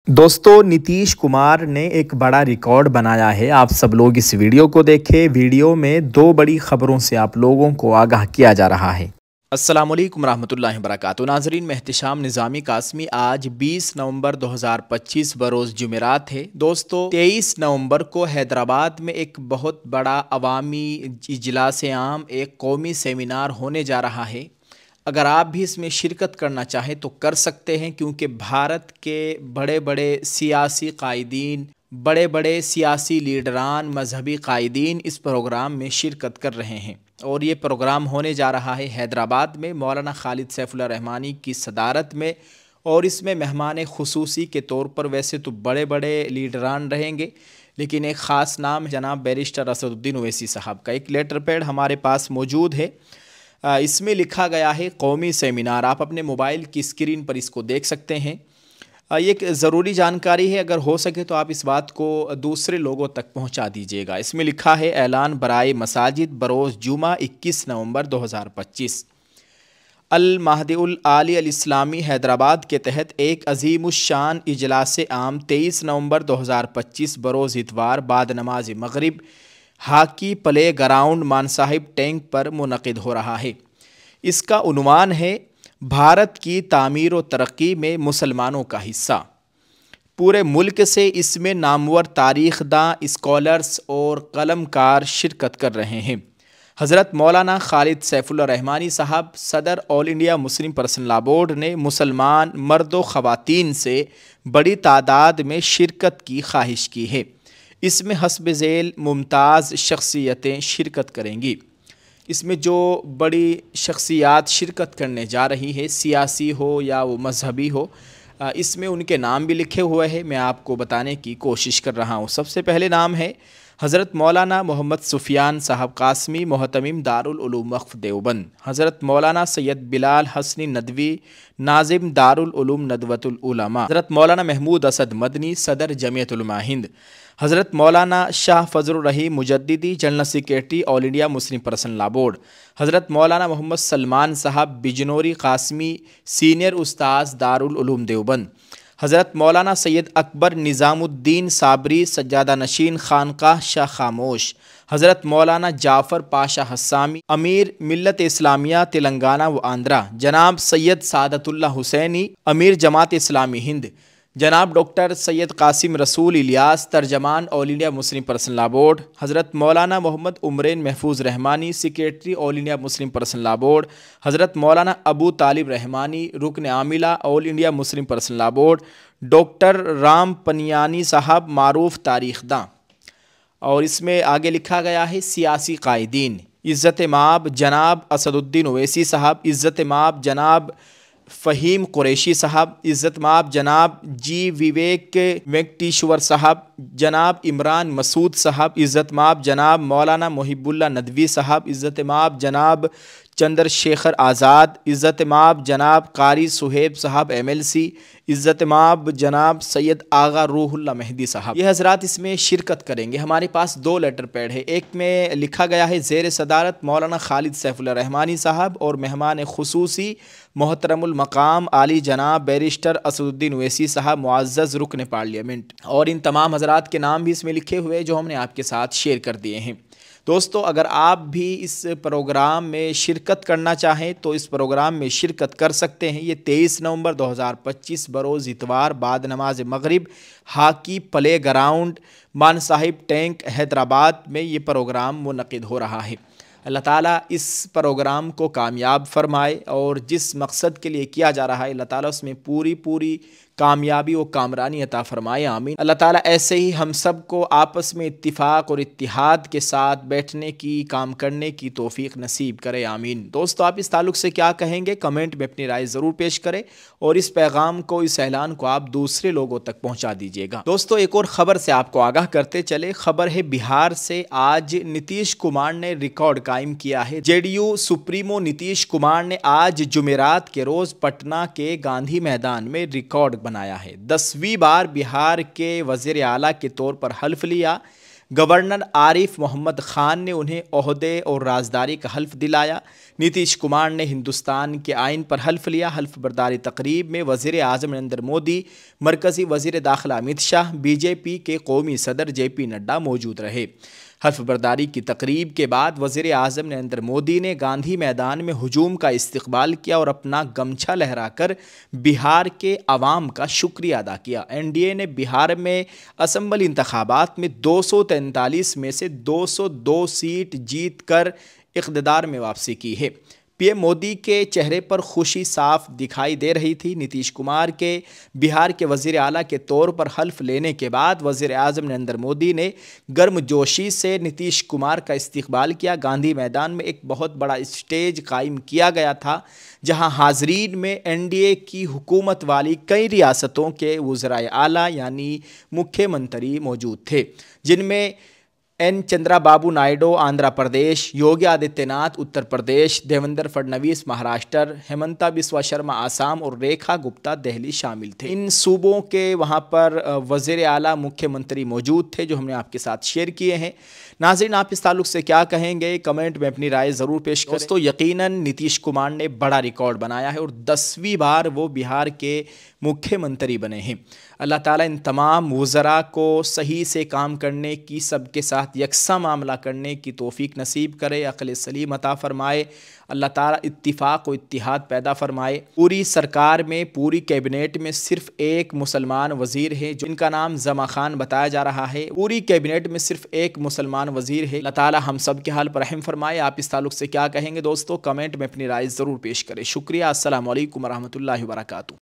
दोस्तों नीतीश कुमार ने एक बड़ा रिकॉर्ड बनाया है। आप सब लोग इस वीडियो को देखें। वीडियो में दो बड़ी खबरों से आप लोगों को आगाह किया जा रहा है। अस्सलाम वालेकुम रहमतुल्लाहि व बरकातुहू। नाज़रीन, मैं एहतिशाम निज़ामी कासमी। आज 20 नवंबर 2025 बरोज़ जुमेरात है। दोस्तों 23 नवंबर को हैदराबाद में एक बहुत बड़ा अवामी इजलास आम, एक कौमी सेमिनार होने जा रहा है। अगर आप भी इसमें शिरकत करना चाहें तो कर सकते हैं, क्योंकि भारत के बड़े बड़े सियासी कायदीन, बड़े बड़े सियासी लीडरान, मजहबी कायदीन इस प्रोग्राम में शिरकत कर रहे हैं। और ये प्रोग्राम होने जा रहा है हैदराबाद में मौलाना खालिद सैफुल्लाह रहमानी की सदारत में। और इसमें मेहमान खुसूसी के तौर पर वैसे तो बड़े बड़े लीडरान रहेंगे, लेकिन एक ख़ास नाम जनाब बैरिस्टर असदुद्दीन ओवैसी साहब का। एक लेटर पैड हमारे पास मौजूद है। इसमें लिखा गया है कौमी सेमिनार। आप अपने मोबाइल की स्क्रीन पर इसको देख सकते हैं। ये एक ज़रूरी जानकारी है, अगर हो सके तो आप इस बात को दूसरे लोगों तक पहुंचा दीजिएगा। इसमें लिखा है ऐलान बराए मसाजिद बरोज़ जुमा 21 नवंबर 2025। अल महदुल आली अल इस्लामी हैदराबाद के तहत एक अजीमुश्शान इजलास आम 23 नवंबर 2025 बरोज़ इतवार बाद नमाज मगरिब हाकी प्ले ग्राउंड मान साहिब टैंक पर मुनक़िद हो रहा है। इसका उन्वान है भारत की तामीर व तरक्की में मुसलमानों का हिस्सा। पूरे मुल्क से इसमें नामवर तारीख़दां, स्कॉलर्स और कलमकार शिरकत कर रहे हैं। हज़रत मौलाना खालिद सैफुल्लाह रहमानी साहब सदर all India Muslim Personal Law board ने मुसलमान मर्द व ख़वातीन से बड़ी तादाद में शिरकत की ख्वाहिश की है। इसमें हस्ब ज़ैल मुमताज़ शख्सियतें शिरकत करेंगी। इसमें जो बड़ी शख्सियात शिरकत करने जा रही है, सियासी हो या वो मजहबी हो, इसमें उनके नाम भी लिखे हुए हैं। मैं आपको बताने की कोशिश कर रहा हूँ। सबसे पहले नाम है हज़रत मौलाना मोहम्मद सुफियान साहब कासमी, मोहतमिम दारुल उलूम वक्फ़ देवबंद। हज़रत मौलाना सैयद बिलाल हसनी नदवी, नाजिम दारुल उलूम नदवतुल उलमा। हज़रत मौलाना महमूद असद मदनी, सदर जमियत उलमा हिंद। हज़रत मौलाना Shah Fazlur Rahim Mujaddidi, general secretary All India Muslim Personal Law Board. हज़रत मौलाना मोहम्मद सलमान साहब बिजनौरी कासमी, सीनियर उस्ताद दारुल उलूम देवबंद। हज़रत मौलाना सैयद अकबर निज़ामुद्दीन साबरी, सज्जादा नशीन खानकाह शाह खामोश। हज़रत मौलाना जाफ़र पाशा हस्सामी, अमीर मिल्लत इस्लामिया तेलंगाना व आंध्रा। जनाब सैयद सादतुल्लाह हुसैनी, अमीर जमात इस्लामी हिंद। जनाब डॉक्टर सैयद कासिम रसूल इलियास, तर्जमान All India Muslim Personal Law Board. हज़रत मौलाना Mohammad Umrain Mahfooz Rahmani, secretary All India Muslim Personal Law Board. हज़रत मौलाना अबू तालिब रहमानी, रुकन आमिला All India Muslim Personal Law Board. Doctor Ram Puniyani sahab, मारूफ तारीख़दां। और इसमें आगे लिखा गया है सियासी कायदीन। इज़्ज़त माब जनाब असदुद्दीन ओवैसी साहब, इज़्ज़त माब जनाब फ़हीम कुरैशी साहब, इज़्ज़त माब जनाब जी विवेक वेंकटेश्वर साहब, जनाब इमरान मसूद साहब, इज़्ज़त माब जनाब मौलाना मुहिबुल्लाह नदवी साहब, इज़्ज़त माब जनाब चंद्रशेखर आज़ाद, इज़्ज़त माब जनाब कारी सुहेब साहब MLC, इज़्ज़त माब जनाब सैयद आगा रूहुल्लाह मेहदी साहब। ये हज़रात इसमें शिरकत करेंगे। हमारे पास दो लेटर पैड है। एक में लिखा गया है ज़ेर सदारत मौलाना खालिद सैफुल्लाह रहमानी साहब और मेहमान खुसूसी मोहतरमुल मकाम आली जनाब बैरिस्टर असदुद्दीन ओवैसी साहब, मुअज़्ज़ज़ रुकन पार्लियामेंट। और इन तमाम हज़रात के नाम भी इसमें लिखे हुए जो हमने आपके साथ शेयर कर दिए हैं। दोस्तों, अगर आप भी इस प्रोग्राम में शिरकत करना चाहें तो इस प्रोग्राम में शिरकत कर सकते हैं। ये 23 नवंबर 2025 बरोज़ इतवार बाद नमाज मगरिब हाकी प्ले ग्राउंड मान साहिब टैंक हैदराबाद में ये प्रोग्राम मुनक़िद हो रहा है। अल्लाह ताला इस प्रोग्राम को कामयाब फरमाए और जिस मकसद के लिए किया जा रहा है अल्लाह ताला उसमें पूरी कामयाबी व कामरानी अता फरमाए, आमीन। अल्लाह ताला ऐसे ही हम सब को आपस में इत्तिफाक और इत्तिहाद के साथ बैठने की, काम करने की तौफीक नसीब करे, आमीन। दोस्तों, आप इस ताल्लुक़ से क्या कहेंगे कमेंट में अपनी राय ज़रूर पेश करें और इस पैगाम को, इस ऐलान को आप दूसरे लोगों तक पहुँचा दीजिएगा। दोस्तों, एक और ख़बर से आपको आगाह करते चले। ख़बर है बिहार से। आज नीतीश कुमार ने रिकॉर्ड कायम किया है। JDU सुप्रीमो नीतीश कुमार ने आज जुमेरात के रोज़ पटना के गांधी मैदान में रिकॉर्ड बनाया है। 10वीं बार बिहार के वज़ीर आला के तौर पर हल्फ लिया। गवर्नर आरिफ मोहम्मद ख़ान ने उन्हें ओहदे और राजदारी का हल्फ दिलाया। नीतीश कुमार ने हिंदुस्तान के आइन पर हल्फ लिया। हल्फ बर्दारी तकरीब में वज़ीर आज़म नरेंद्र मोदी, मरकज़ी वज़ीर दाखिला अमित शाह, बीजेपी के कौमी सदर JP नड्डा मौजूद रहे। हल्फ बर्दारी की तकरीब के बाद वज़ीर आज़म नरेंद्र मोदी ने गांधी मैदान में हुजूम का इस्तकबाल किया और अपना गमछा लहराकर बिहार के अवाम का शुक्रिया अदा किया। NDA ने बिहार में असम्बली इंतखाबात में 243 में से 202 सीट जीत कर इक़्तिदार में वापसी की है। PM मोदी के चेहरे पर खुशी साफ दिखाई दे रही थी। नीतीश कुमार के बिहार के वज़ीर आला के तौर पर हल्फ लेने के बाद वज़ीर आज़म नरेंद्र मोदी ने गर्मजोशी से नीतीश कुमार का इस्तकबाल किया। गांधी मैदान में एक बहुत बड़ा स्टेज कायम किया गया था, जहां हाज़रीन में NDA की हुकूमत वाली कई रियासतों के वज़राए आला यानी मुख्यमंत्री मौजूद थे, जिनमें N. चंद्राबाबू नायडू आंध्र प्रदेश, योगी आदित्यनाथ उत्तर प्रदेश, देवेंद्र फडणवीस महाराष्ट्र, हेमंता बिस्वा शर्मा आसाम और रेखा गुप्ता दिल्ली शामिल थे। इन सूबों के वहां पर वज़ीर आला मुख्यमंत्री मौजूद थे, जो हमने आपके साथ शेयर किए हैं। नाज़रीन, आप इस ताल्लुक़ से क्या कहेंगे? कमेंट में अपनी राय ज़रूर पेश करें। दोस्तों, यकीनन नीतीश कुमार ने बड़ा रिकॉर्ड बनाया है और 10वीं बार वो बिहार के मुख्यमंत्री बने हैं। अल्लाह ताला इन तमाम वज़रा को सही से काम करने की, सबके साथ यकसा मामला करने की तौफीक नसीब करे, अक़ल सलीम अता फ़रमाए। अल्लाह ताला इत्तिफ़ाक़ व इत्तिहाद पैदा फ़रमाए। पूरी सरकार में, पूरी कैबिनेट में सिर्फ़ एक मुसलमान वज़ीर है, जिनका नाम ज़मा खान बताया जा रहा है। पूरी कैबिनेट में सिर्फ़ एक मुसलमान वज़ीर है। अल्लाह ताला हम सब के हाल पर रहम फ़रमाए। आप इस ताल्लुक़ से क्या कहेंगे? दोस्तों, कमेंट में अपनी राय ज़रूर पेश करें। शुक्रिया। अस्सलामु अलैकुम व रहमतुल्लाहि व बरकातुहू।